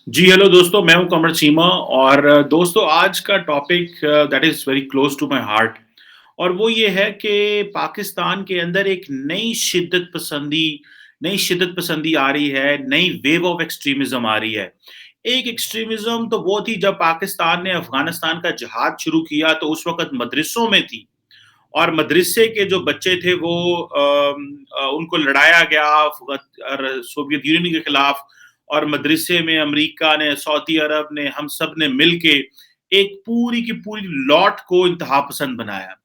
जी hello दोस्तों, मैं हूं कमर चीमा और दोस्तों आज का topic that is very close to my heart और वो ये है कि पाकिस्तान के अंदर एक नई शिद्दत पसंदी आ रही है, नई वेव ऑफ एक्सट्रीमिज़्म आ रही है। एक एक्सट्रीमिज़्म तो वो थी जब पाकिस्तान ने अफ़गानिस्तान का जिहाद शुरू किया तो उस वक़्त मदरसों में थी और मदरसे के जो बच्चे थे वो उनको लड़ाया गया सोवियत यूनियन के खिलाफ और मदरसे में अमेरिका ने, सऊदी अरब ने, हम सब ने मिलके एक पूरी की पूरी लौट को इंतहा पसंद बनाया।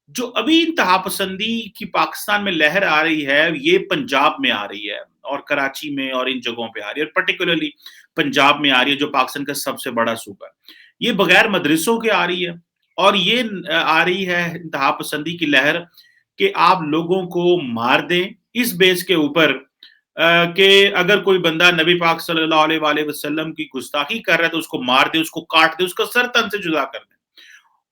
जो अभी इंतहा पसंदी की पाकिस्तान में लहर आ रही है, ये पंजाब में आ रही है और कराची में और इन जगहों पे आ रही है और पर्टिकुलरली पंजाब में आ रही है जो पाकिस्तान का सबसे बड़ा सूबा है। ये बगैर मदरसों के आ रही है और ये आ रही है इंतहा पसंदी की लहर कि आप लोगों को मार दें इस बेस के ऊपर कि अगर कोई बंदा नबी पाक सल्लल्लाहु अलैहि वसल्लम की गुस्ताखी कर रहा है तो उसको मार दे, उसको काट दे, उसका सर तन से जुदा कर दे।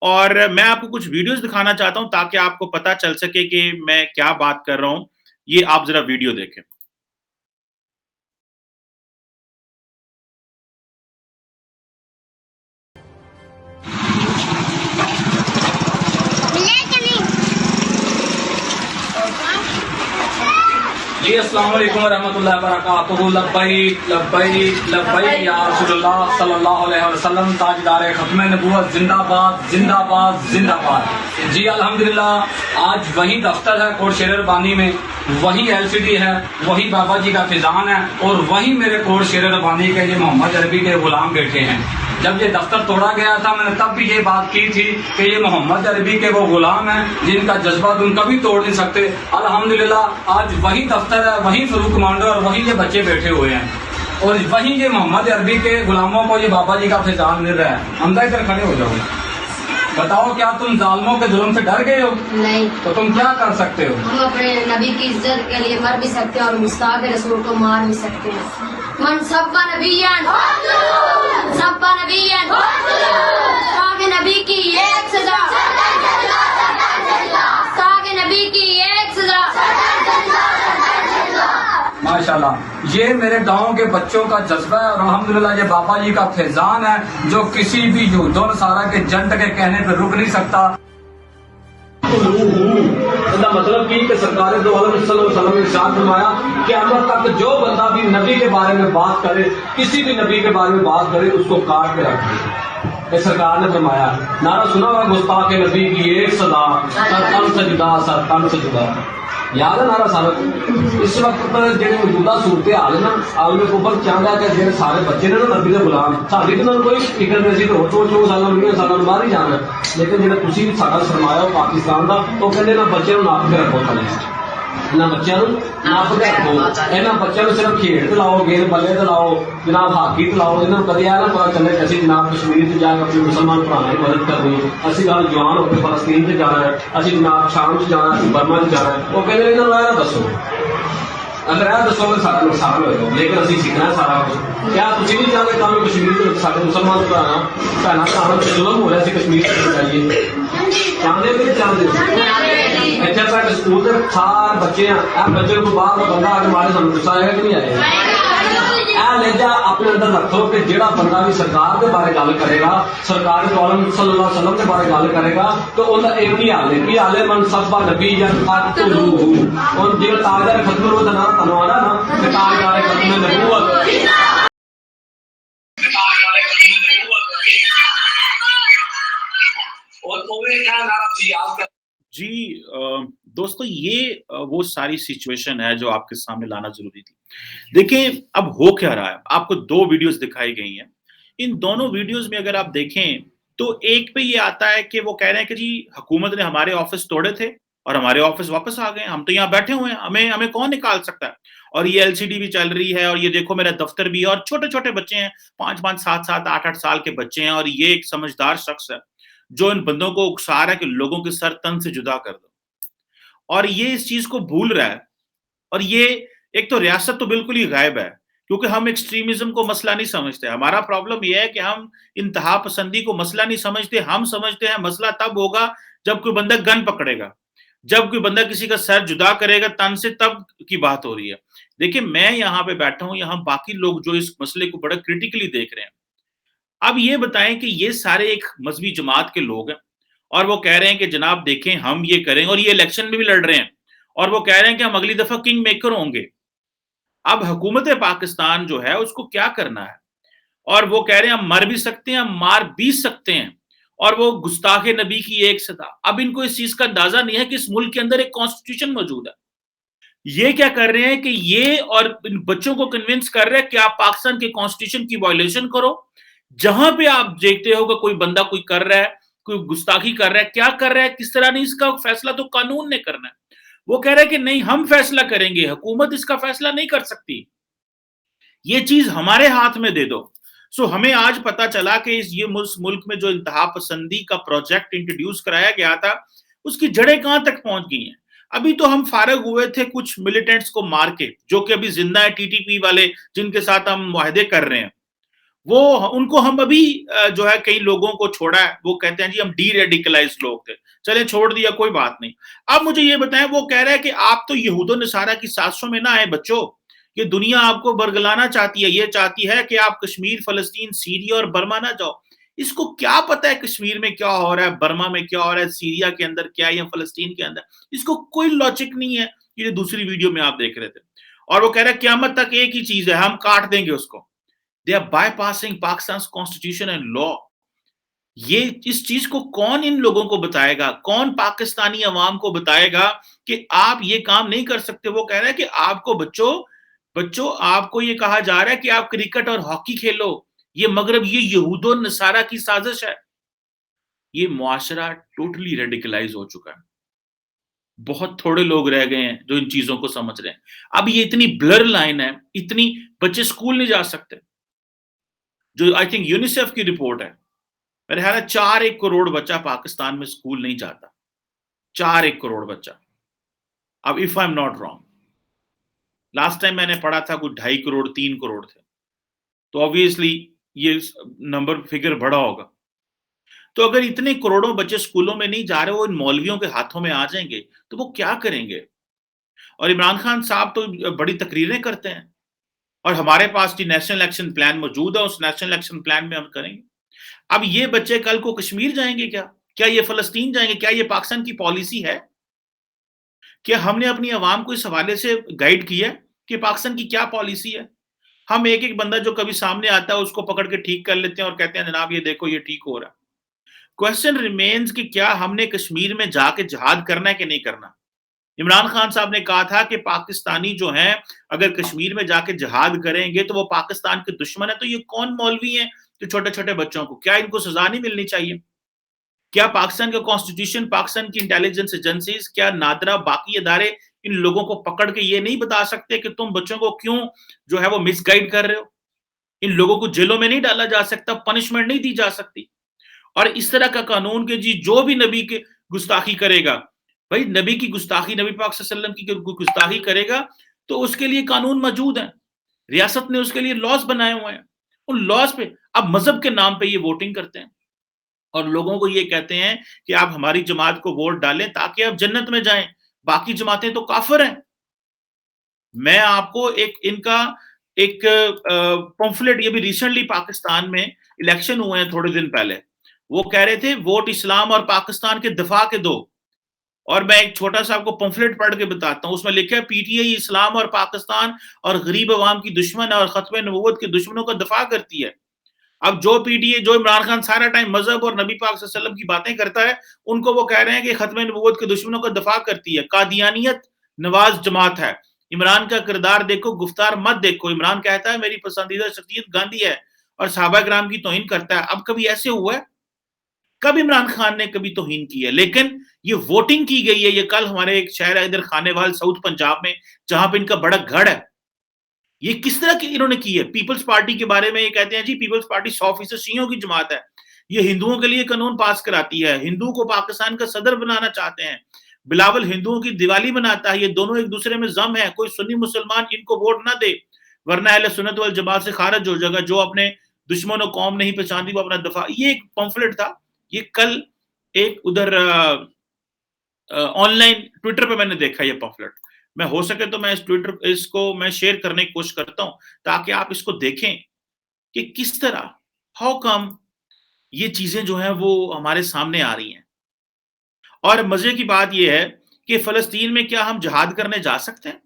और मैं आपको कुछ वीडियोस दिखाना चाहता हूं ताकि आपको पता चल सके कि मैं क्या बात कर रहा हूं। ये आप जरा वीडियो देखें। जी अस्सलाम वालेकुम रहमतुल्लाहि व बरकातुहू। लब्बैक लब्बैक लब्बैक या रसूलुल्लाह सल्लल्लाहु अलैहि वसल्लम। ताजदार खत्म नबूवत जिंदाबाद जिंदाबाद जिंदाबाद। जी अल्हम्दुलिल्लाह आज वही दफ्तर है कोट शेर रबानी में, वही एलसीडी है, वही बाबा जी का फिजान है और वही मेरे कोट शेर रबानी के ये मोहम्मद अरबी के गुलाम बैठे हैं। जब ये दफ्तर तोड़ा गया था मैंने तब भी ये बात की थी कि ये मोहम्मद अरबी के वो गुलाम हैं जिनका जज्बा तुम कभी तोड़ नहीं सकते। अल्हम्दुलिल्लाह आज वही दफ्तर है, वही फरूक कमांडो और वही ये बच्चे बैठे हुए हैं और वही ये मोहम्मद अरबी के गुलामों को ये बाबा जी का फैजान मिल रहा है। हमदा इधर खड़े हो जाओ, बताओ क्या तुम जालमों के जुल्म से डर गए हो? नहीं। तो तुम क्या कर सकते हो? हम अपने नबी की इज्जत के लिए मर भी सकते हैं और गुस्ताख रसूल को मार भी सकते हैं। मन सबका नबीयन, सबका नबीयन, सागे नबी की एक सजा, सागे नबी की एक सजा। माशाल्लाह ये मेरे गांव के बच्चों का जज्बा है और अल्हम्दुलिल्लाह ये बाबा जी का फैजान है जो किसी भी युद्धों सारा के जंट के कहने पर रुक नहीं सकता। इसका मतलब की कि सरकार दो आलम सल्लल्लाहु अलैहि वसल्लम ने इरशाद फरमाया कि क़यामत तक जो बंदा भी नबी के बारे में बात करे, किसी भी नबी के बारे में बात करे, उसको काट के रखे। ये सरकार ने फरमाया। नारा सुना हुआ गुस्ताख नबी की एक सदा, सर तन से जुदा, सर तन से जुदा। याद है नारा सारा? इस वक्त पर जो मौजूदा सूरत हाल है ना, आलम कुफर चाहता है कि जो सारे बच्चे ने ना नबी के गुलाम साडी तो कोई फिक्र नहीं सी तो 2 साल 20 साल बाहर ही जाना, लेकिन जो तुसी साडा सरमाया हो पाकिस्तान का तो कहते ना बच्चे नाप के रखो थले, इन्होंने बच्चों नाप के रखो, इन्होंने बच्चों सिर्फ खेड दिलाओ, गेंद बल्ले दिलाओ, जनाब हाकी दिलाओ। इन्होंने कभी यह ना पता चले कि असं जनाब कश्मीर से जाकर अपने मुसलमान भरावां की मदद करनी है, असं गल जवान होकर फलस्तीन से जाना है, असं जनाब शाम से जाना, असं बर्मा से जाना है। वो कहते इन्होंने यह दसो, अगर यह दसो तो सारा नुकसान होगा, लेकिन असं सीखना है सारा कुछ। क्या तुम नहीं चाहते कल कश्मीर के सारे मुसलमान भैन भरावां से जुल्म हो रहा है, कश्मीर से जाइए चाहते भी चाहते इतने तक स्कूल के सारे बच्चे हैं, बच्चे को बाहर बंदा आके मारे सामने गुस्सा आएगा कि नहीं आएगा? लहजा अपने अंदर रखो कि जेड़ा बंदा भी सरकार के बारे गल करेगा, सरकार के आलम सल्लल्लाहु अलैहि वसल्लम के बारे गल करेगा तो उनका एक ही हाल है कि हाले मन सबा नबी या और जो ताजदार खत्म हो ना तनवाना ना कि ताजदार खत्म नबूवत और तुम्हें क्या नारा थी जी दोस्तों ये वो सारी सिचुएशन है जो आपके सामने लाना जरूरी थी। देखिए अब हो क्या रहा है, आपको 2 वीडियोस दिखाई गई हैं। इन दोनों वीडियोस में अगर आप देखें तो एक पे ये आता है कि वो कह रहे हैं कि जी हुकूमत ने हमारे ऑफिस तोड़े थे और हमारे ऑफिस वापस आ गए, हम तो यहाँ बैठे हुए हैं, हमें हमें कौन निकाल सकता है। और ये एलसीडी भी चल रही है और ये देखो मेरा दफ्तर भी है और छोटे-छोटे बच्चे हैं, 5-5 7-7 8-8 साल के बच्चे हैं और ये एक समझदार शख्स है जो इन बंदों को उकसा रहा है कि लोगों के सर तन से जुदा कर दो। और ये इस चीज को भूल रहा है और ये एक तो रियासत तो बिल्कुल ही गायब है क्योंकि हम एक्सट्रीमिज्म को मसला नहीं समझते। हमारा प्रॉब्लम ये है कि हम इंतहा पसंदी को मसला नहीं समझते। हम समझते हैं मसला तब होगा जब कोई बंदा गन पकड़ेगा। جب کوئی بندہ کسی کا سر جدا کرے گا تن سے تب کی بات ہو رہی ہے. دیکھیں میں یہاں پہ بیٹھا ہوں, یہاں باقی لوگ جو اس مسئلے کو بڑا کریٹیکلی دیکھ رہے ہیں. اب یہ بتائیں کہ یہ سارے ایک مذہبی جماعت کے لوگ ہیں اور وہ کہہ رہے ہیں کہ جناب دیکھیں ہم یہ کریں, اور یہ الیکشن میں بھی لڑ رہے ہیں اور وہ کہہ رہے ہیں کہ ہم اگلی دفعہ کنگ میکر ہوں گے. اب حکومت پاکستان جو ہے اس کو کیا کرنا ہے, اور وہ کہہ رہے ہیں ہم مر بھی سکتے ہیں, ہم مار بھی سکتے ہیں, اور وہ گستاخ نبی کی ایک صدا. اب ان کو اس چیز کا اندازہ نہیں ہے کہ اس ملک کے اندر ایک کانسٹیٹیوشن موجود ہے. یہ کیا کر رہے ہیں کہ یہ اور ان بچوں کو کنونس کر رہے ہیں کہ آپ پاکستان کے کانسٹیٹیوشن کی وائلیشن کرو. جہاں پہ آپ دیکھتے ہو کہ کوئی بندہ کوئی کر رہا ہے, کوئی گستاخی کر رہا ہے, کیا کر رہا ہے, کس طرح نہیں, اس کا فیصلہ تو قانون نے کرنا ہے. وہ کہہ رہے ہیں کہ نہیں ہم فیصلہ کریں گے, حکومت اس کا فیصلہ نہیں کر سکتی, یہ چیز ہمارے ہاتھ میں دے دو. سو ہمیں آج پتا چلا کہ یہ ملک میں جو انتہا پسندی کا پروجیکٹ انٹروڈیوس کرایا گیا تھا اس کی جڑیں کہاں تک پہنچ گئی ہیں. ابھی تو ہم فارغ ہوئے تھے کچھ ملیٹنٹس کو مار کے جو کہ ابھی زندہ ہے, ٹی ٹی پی والے جن کے ساتھ ہم معاہدے کر رہے ہیں, وہ ان کو ہم ابھی جو ہے کئی لوگوں کو چھوڑا ہے, وہ کہتے ہیں جی ہم ڈی ریڈیکلائز لوگ تھے, چلیں چھوڑ دیا کوئی بات نہیں. اب مجھے یہ بتائیں, وہ کہہ رہا ہے کہ آپ تو یہود و نصارہ کی سازشوں میں نہ آئے بچوں, یہ دنیا آپ کو برگلانا چاہتی ہے, یہ چاہتی ہے کہ آپ کشمیر, فلسطین, سیریا اور برما نہ جاؤ. اس کو کیا پتا ہے کشمیر میں کیا ہو رہا ہے, برما میں کیا ہو رہا ہے, سیریا کے اندر کیا ہے یا فلسطین کے اندر, اس کو کوئی لاجک نہیں ہے. یہ دوسری ویڈیو میں آپ دیکھ رہے تھے, اور وہ کہہ رہا ہے قیامت تک ایک ہی چیز ہے, ہم کاٹ دیں گے اس کو. They are bypassing Pakistan's constitution and law. یہ اس چیز کو کون ان لوگوں کو بتائے گا, کون پاکستانی عوام کو بتائے گا کہ آپ یہ کام نہیں کر سکتے. وہ کہہ رہا ہے کہ آپ کو بچوں آپ کو یہ کہا جا رہا ہے کہ آپ کرکٹ اور ہاکی کھیلو, یہ مغرب, یہ یہود و نصارہ کی سازش ہے. یہ معاشرہ ٹوٹلی ریڈیکلائز ہو چکا ہے. بہت تھوڑے لوگ رہ گئے ہیں جو ان چیزوں کو سمجھ رہے ہیں. اب یہ اتنی بلر لائن ہے, اتنی بچے اسکول نہیں جا سکتے. جو آئی تھنک یونیسیف کی رپورٹ ہے, میرے خیال ہے 4 کروڑ بچہ پاکستان میں اسکول نہیں جاتا, 4 کروڑ بچہ. اب if I am not wrong, last time میں نے پڑھا تھا کوئی 2.5 کروڑ 3 کروڑ تھے, تو obviously یہ نمبر فگر بڑا ہوگا. تو اگر اتنے کروڑوں بچے اسکولوں میں نہیں جا رہے, وہ ان مولویوں کے ہاتھوں میں آ جائیں گے تو وہ کیا کریں گے. اور عمران خان صاحب تو بڑی تقریریں کرتے ہیں, اور ہمارے پاس جو نیشنل ایکشن پلان موجود ہے, اس نیشنل ایکشن پلان میں ہم کریں گے. اب یہ بچے کل کو کشمیر جائیں گے کیا یہ فلسطین جائیں گے, کیا یہ پاکستان کی پالیسی ہے؟ کیا ہم نے اپنی عوام کو اس حوالے سے گائیڈ کیا کہ پاکستان کی کیا پالیسی ہے؟ ہم ایک بندہ جو کبھی سامنے آتا ہے اس کو پکڑ کے ٹھیک کر لیتے ہیں اور کہتے ہیں جناب یہ دیکھو یہ ٹھیک ہو رہا ہے. کوسچن ریمینز کہ کیا ہم نے کشمیر میں جا کے جہاد کرنا ہے کہ نہیں کرنا. عمران خان صاحب نے کہا تھا کہ پاکستانی جو ہیں اگر کشمیر میں جا کے جہاد کریں گے تو وہ پاکستان کے دشمن ہے. تو یہ کون مولوی ہیں جو چھوٹے چھوٹے بچوں کو, کیا ان کو سزا نہیں ملنی چاہیے؟ کیا پاکستان کا کانسٹیٹیوشن, پاکستان کی انٹیلیجنس ایجنسیز, کیا نادرا باقی ادارے ان لوگوں کو پکڑ کے یہ نہیں بتا سکتے کہ تم بچوں کو کیوں جو ہے وہ مس گائیڈ کر رہے ہو؟ ان لوگوں کو جیلوں میں نہیں ڈالا جا سکتا, پنشمنٹ نہیں دی جا سکتی. اور اس طرح کا قانون کہ جی جو بھی نبی کے گستاخی کرے گا, بھائی نبی کی گستاخی, نبی پاک صلی اللہ علیہ وسلم کی گستاخی کرے گا تو اس کے لیے قانون موجود ہیں, ریاست نے اس کے لیے لاز بنائے ہوئے ہیں. ان لاز پہ اب مذہب کے نام پہ یہ ووٹنگ کرتے ہیں اور لوگوں کو یہ کہتے ہیں کہ آپ ہماری جماعت کو ووٹ ڈالیں تاکہ آپ جنت میں جائیں, باقی جماعتیں تو کافر ہیں. میں آپ کو ان کا ایک پمفلٹ, یہ بھی ریسنٹلی پاکستان میں الیکشن ہوئے ہیں تھوڑے دن پہلے, وہ کہہ رہے تھے ووٹ اسلام اور پاکستان کے دفاع کے دو. اور میں ایک چھوٹا سا آپ کو پمفلٹ پڑھ کے بتاتا ہوں, اس میں لکھا ہے پی ٹی آئی اسلام اور پاکستان اور غریب عوام کی دشمن ہے اور ختم نبوت کے دشمنوں کا دفاع کرتی ہے. اب جو پی ٹی آئی, جو عمران خان سارا ٹائم مذہب اور نبی پاک صلی اللہ علیہ وسلم کی باتیں کرتا ہے, ان کو وہ کہہ رہے ہیں کہ ختم نبوت کے دشمنوں کا دفاع کرتی ہے. قادیانیت نواز جماعت ہے. عمران کا کردار دیکھو, گفتار مت دیکھو. عمران کہتا ہے میری پسندیدہ شخصیت گاندھی ہے اور صحابہ کرام کی توہین کرتا ہے. اب کبھی ایسے ہوا ہے؟ کب عمران خان نے کبھی توہین کی ہے؟ لیکن یہ ووٹنگ کی گئی ہے. یہ کل ہمارے ایک شہر ہے ادھر خانے وال ساؤتھ پنجاب میں, جہاں پہ ان کا بڑا گڑھ ہے, یہ کس طرح کی انہوں نے کی ہے. پیپلز پارٹی کے بارے میں یہ کہتے ہیں جی پیپلز پارٹی 100% شیعوں کی جماعت ہے, یہ ہندوؤں کے لیے قانون پاس کراتی ہے, ہندو کو پاکستان کا صدر بنانا چاہتے ہیں, بلاول ہندوؤں کی دیوالی مناتا ہے, یہ دونوں ایک دوسرے میں ضم ہے, کوئی سنی مسلمان ان کو ووٹ نہ دے ورنہ اہل سنت والجماعت سے خارج ہو جائے گا, جو اپنے دشمن و قوم نہیں پہچانتی وہ اپنا دفاع. یہ ایک پمفلٹ تھا, یہ کل ایک ادھر ऑन लाइन ट्विटर पे मैंने देखा ये पॉम्फलेट। मैं हो सके तो मैं इसको मैं शेयर करने की कोशिश करता हूँ, ताकि आप इसको देखें कि किस तरह, हाउ कम ये चीज़ें जो हैं वो हमारे सामने आ रही हैं। और मज़े की बात ये है कि फ़लस्तीन में क्या हम जिहाद करने जा सकते हैं?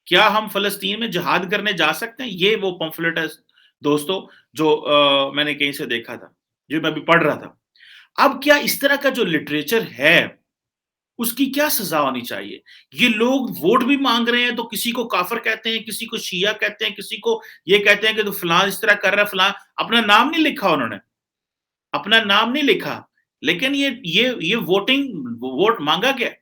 क्या हम फ़लस्तीन में जिहाद करने जा सकते हैं? ये वो पम्फ़लेट है दोस्तों, जो मैंने कहीं से देखा था, जो मैं अभी पढ़ रहा था। अब क्या इस तरह का जो लिटरेचर है, उसकी क्या सज़ा होनी चाहिए? ये लोग वोट भी माँग रहे हैं, तो किसी को काफ़िर कहते हैं, किसी को शिया कहते हैं, किसी को ये कहते हैं कि तो फलाँ इस तरह कर रहा है, फलाँ अपना नाम नहीं लिखा उन्होंने, अपना नाम नहीं लिखा। लेकिन ये वोट माँगा गया है।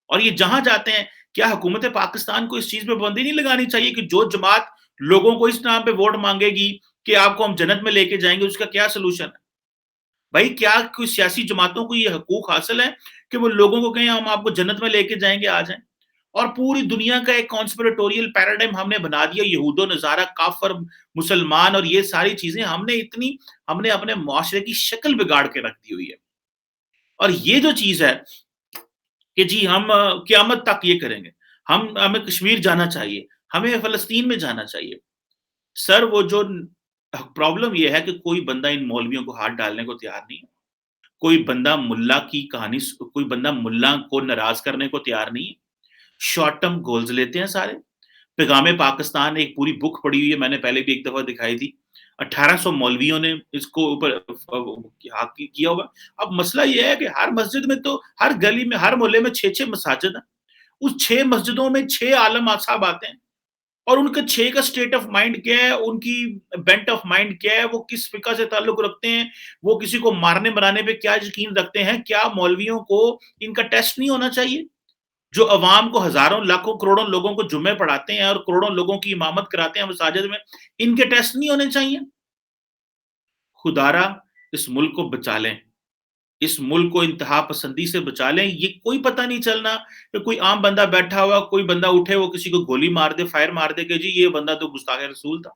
और ये जहाँ जाते हैं, क्या हुकूमत पाकिस्तान को इस चीज़ पे पाबंदी नहीं लगानी चाहिए कि जो जमात लोगों को इस नाम पे वोट माँगेगी कि आपको हम जन्नत में लेके जाएँगे, उसका क्या सॉल्यूशन है? भाई, क्या कोई सियासी जमातों को ये हकूक हासिल है कि वो लोगों को कहें हम आपको जन्नत में लेके जाएँगे, आ जाएँ? और पूरी दुनिया का एक कॉन्स्पिरेटोरियल पैराडाइम हमने बना दिया, यहूदो नज़ारा, काफ़िर, मुसलमान और ये सारी चीज़ें हमने अपने मुआशरे की शक्ल बिगाड़ के रख दी हुई है। और ये जो चीज़ है कि जी हम क़यामत तक ये करेंगे, हमें कश्मीर जाना चाहिए, हमें फ़लस्तीन में जाना चाहिए। सर, वो जो प्रॉब्लम ये है कि कोई बंदा इन मौलवियों को हाथ डालने को तैयार नहीं है। कोई बंदा मुल्ला को नाराज़ करने को तैयार नहीं है। शॉर्ट टर्म गोल्स लेते हैं सारे। पैगाम पाकिस्तान एक पूरी बुक पड़ी हुई है, मैंने पहले भी एक दफ़ा दिखाई थी। 1800 मौलवियों ने इसको ऊपर किया हुआ। अब मसला ये है कि हर मस्जिद में तो हर गली में, हर मोहल्ले में 6-6 मसाजिद हैं। उस 6 मस्जिदों में 6 आलम साहब आते हैं और उनका 6 का स्टेट ऑफ माइंड क्या है, उनकी बेंट ऑफ माइंड क्या है, वो किस फ़िक़्ह से ताल्लुक़ रखते हैं, वो किसी को मारने-बनाने पे क्या यकीन रखते हैं। क्या मौलवियों को इनका टेस्ट नहीं होना चाहिए? जो अवाम को हज़ारों, लाखों, करोड़ों लोगों को जुम्मे पढ़ाते हैं और करोड़ों लोगों की इमामत कराते हैं मसाजिद में, इनके टेस्ट नहीं होने चाहिए? खुदारा इस मुल्क को बचा लें, इस मुल्क को इंतहा पसंदी से बचा लें। ये कोई पता नहीं चलना कि कोई आम बंदा बैठा हुआ, कोई बंदा उठे, वो किसी को गोली मार दे, फायर मार दे कि जी ये बंदा तो गुस्ताख़ रसूल था।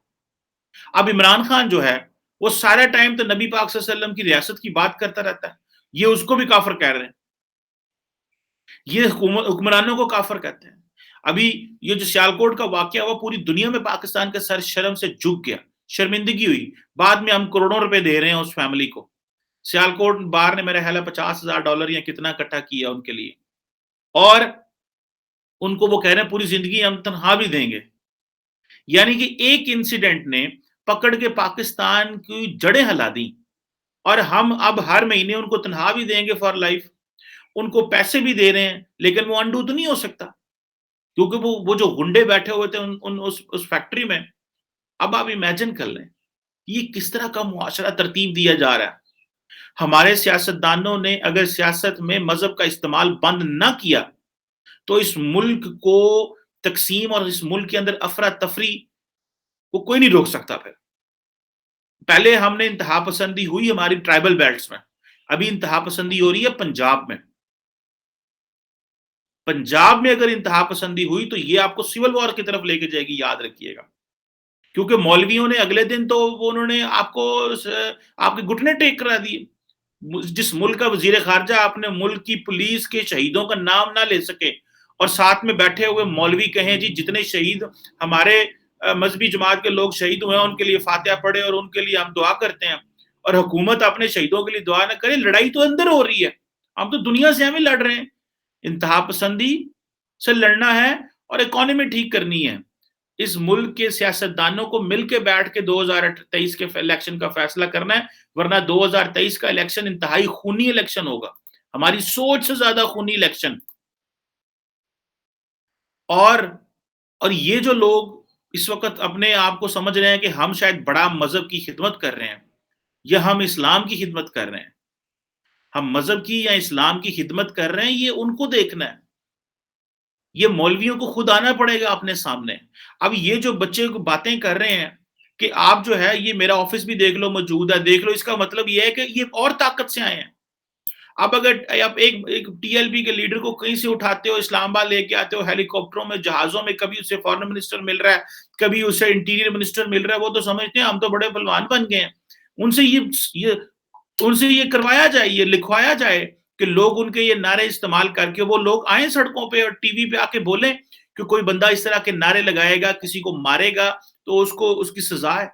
अब इमरान खान जो है, वो सारा टाइम तो नबी पाक सल्लल्लाहु अलैहि वसल्लम की रियासत की बात करता रहता है। ये उसको भी काफ़िर कह रहे हैं। ये हुक्मरानों को काफ़िर कहते हैं। अभी ये जो सियालकोट का वाक़या हुआ, पूरी दुनिया में पाकिस्तान का सर शर्म से झुक गया, शर्मिंदगी हुई। बाद में हम करोड़ों रुपए दे रहे हैं उस फैमिली को। सियालकोट बार ने मेरा ख़्याल है $50,000 या कितना इकट्ठा किया उनके लिए, और उनको वो कह रहे हैं पूरी ज़िंदगी हम तनख़्वाह भी देंगे। यानी कि एक इंसिडेंट ने पकड़ के पाकिस्तान की जड़ें हिला दी, और हम अब हर महीने उनको तनख़्वाह भी देंगे फॉर लाइफ़, उनको पैसे भी दे रहे हैं, लेकिन वो अनडू तो नहीं हो सकता, क्योंकि वो जो गुंडे बैठे हुए थे उस फैक्ट्री में। अब आप इमेजिन कर लें, ये किस तरह का मुआशरा तरतीब दिया जा रहा है। हमारे सियासतदानों ने अगर सियासत में मज़हब का इस्तेमाल बंद ना किया, तो इस मुल्क को तक़सीम और इस मुल्क के अंदर अफ़रा-तफ़री को कोई नहीं रोक सकता फिर। पहले हमने इंतहा पसंदी हुई हमारी ट्राइबल बेल्ट्स में, अभी इंतहा पसंदी हो रही है पंजाब में। पंजाब में अगर इंतहा पसंदी हुई तो ये आपको सिविल वॉर की तरफ लेके जाएगी, याद रखिएगा। क्योंकि मौलवियों ने अगले दिन तो वो उन्होंने आपके घुटने टेक करा दिए। जिस मुल्क का वज़ीर ख़ारिजा अपने मुल्क की पुलिस के शहीदों का नाम ना ले सके और साथ में बैठे हुए मौलवी कहें जी जितने शहीद हमारे मज़हबी जमात के लोग शहीद हुए हैं उनके लिए फातिहा पढ़े और उनके लिए हम दुआ करते हैं, और हुकूमत अपने शहीदों के लिए दुआ ना करे। लड़ाई तो अंदर हो रही है, हम तो दुनिया से हम ही लड़ रहे हैं। इंतहा पसंदी से लड़ना है और इकोनॉमी ठीक करनी है। इस मुल्क के सियासतदानों को मिलके बैठ के 2023 के इलेक्शन का फैसला करना है, वरना 2023 का इलेक्शन इंतहाई खूनी इलेक्शन होगा, हमारी सोच से ज्यादा खूनी इलेक्शन। और ये जो लोग इस वक्त अपने आप को समझ रहे हैं कि हम शायद बड़ा मजहब की खिदमत कर रहे हैं या हम इस्लाम की खिदमत कर रहे हैं, हम मजहब की या इस्लाम की खिदमत कर रहे हैं, ये उनको देखना है। ये मौलवियों को खुद आना पड़ेगा अपने सामने। अब ये जो बच्चे को बातें कर रहे हैं कि आप जो है ये मेरा ऑफिस भी देख लो मौजूद है, देख लो, इसका मतलब ये है कि ये और ताकत से आए हैं। अब अगर आप एक टीएलपी के लीडर को कहीं से उठाते हो, इस्लामाबाद लेके आते हो हेलीकॉप्टरों में, जहाजों में, कभी उसे फॉरेन मिनिस्टर मिल रहा है, कभी उसे इंटीरियर मिनिस्टर मिल रहा है, वो तो समझते हैं हम तो बड़े बलवान बन गए हैं। उनसे ये करवाया जाए, ये लिखवाया जाए کہ لوگ ان کے یہ نعرے استعمال کر کے وہ لوگ آئیں سڑکوں پہ اور ٹی وی پہ آ کے بولیں کہ کوئی بندہ اس طرح کے نعرے لگائے گا, کسی کو مارے گا تو اس کی سزا ہے,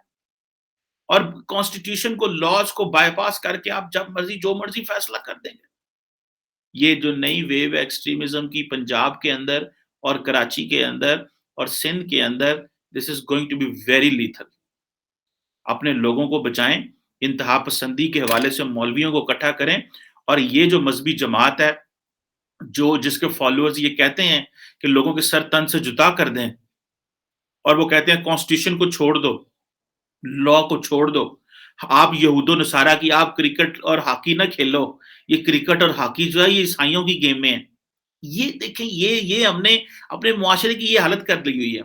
اور کانسٹیٹیوشن کو, لاز کو بائی پاس کر کے آپ جب مرضی جو مرضی فیصلہ کر دیں گے. یہ جو نئی ویو ہے ایکسٹریمزم کی پنجاب کے اندر اور کراچی کے اندر اور سندھ کے اندر, this is going to be very lethal. اپنے لوگوں کو بچائیں, انتہا پسندی کے حوالے سے مولویوں کو اکٹھا کریں, اور یہ جو مذہبی جماعت ہے جس کے فالوورز یہ کہتے ہیں کہ لوگوں کے سر تن سے جدا کر دیں, اور وہ کہتے ہیں کانسٹیٹیوشن کو چھوڑ دو, لا کو چھوڑ دو, آپ یہود و نصارہ کی آپ کرکٹ اور ہاکی نہ کھیلو, یہ کرکٹ اور ہاکی جو ہے یہ عیسائیوں کی گیمیں ہیں. یہ دیکھیں, یہ ہم نے اپنے معاشرے کی یہ حالت کر لی ہوئی ہے.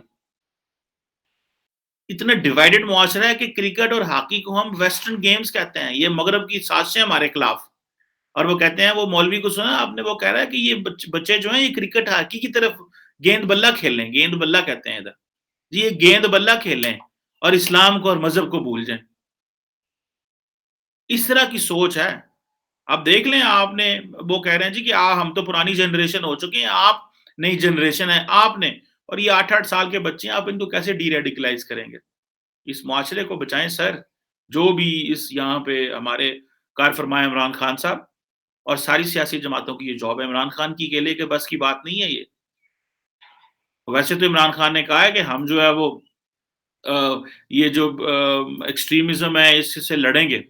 اتنا ڈیوائیڈڈ معاشرہ ہے کہ کرکٹ اور ہاکی کو ہم ویسٹرن گیمز کہتے ہیں, یہ مغرب کی سازشیں ہمارے خلاف. اور وہ کہتے ہیں, وہ مولوی کو سنا آپ نے, وہ کہہ رہا ہے کہ یہ بچے جو ہیں یہ کرکٹ ہاکی کی طرف گیند بلہ کھیل لیں, گیند بلہ کہتے ہیں ادھر, جی یہ گیند بلہ کھیل لیں اور اسلام کو اور مذہب کو بھول جائیں. اس طرح کی سوچ ہے. آپ دیکھ لیں, آپ نے وہ کہہ رہے ہیں جی کہ ہم تو پرانی جنریشن ہو چکے ہیں, آپ نئی جنریشن ہے آپ نے, اور یہ 8-8 سال کے بچے ہیں, آپ ان کو کیسے ڈی ریڈیکلائز کریں گے؟ اس معاشرے کو بچائیں سر. جو بھی اس یہاں پہ ہمارے کار فرمائے عمران خان صاحب, اور ساری سیاسی جماعتوں کی یہ جاب ہے. عمران خان کی اکیلے کے بس کی بات نہیں ہے یہ. ویسے تو عمران خان نے کہا ہے کہ ہم جو ہے وہ یہ جو ایکسٹریمزم ہے اس سے لڑیں گے,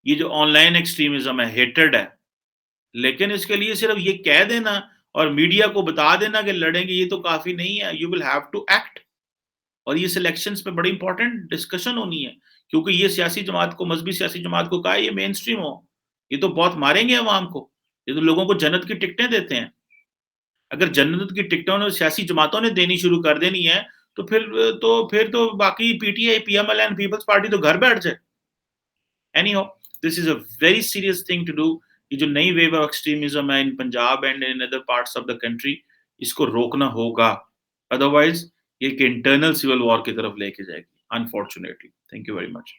یہ جو آن لائن ایکسٹریمزم ہے, ہیٹرڈ ہے, لیکن اس کے لیے صرف یہ کہہ دینا اور میڈیا کو بتا دینا کہ لڑیں گے یہ تو کافی نہیں ہے. You will have to act. اور یہ سلیکشنز پہ بڑی امپورٹنٹ ڈسکشن ہونی ہے, کیونکہ یہ سیاسی جماعت کو, مذہبی سیاسی جماعت کو کہا ہے یہ مین سٹریم ہو, یہ تو بہت ماریں گے عوام کو, یہ تو لوگوں کو جنت کی ٹکٹیں دیتے ہیں. اگر جنت کی ٹکٹوں نے سیاسی جماعتوں نے دینی شروع کر دینی ہے تو پھر تو باقی P T I, P M L and peoples party تو گھر بیٹھ جائے. Any how, this is a very serious thing to do. یہ جو نئی ویو آف ایکسٹریمزم ہے in Punjab and in other parts of the country, اس کو روکنا ہوگا, ادروائز یہ ایک انٹرنل سول وار کی طرف لے کے جائے گی, unfortunately. Thank you very much.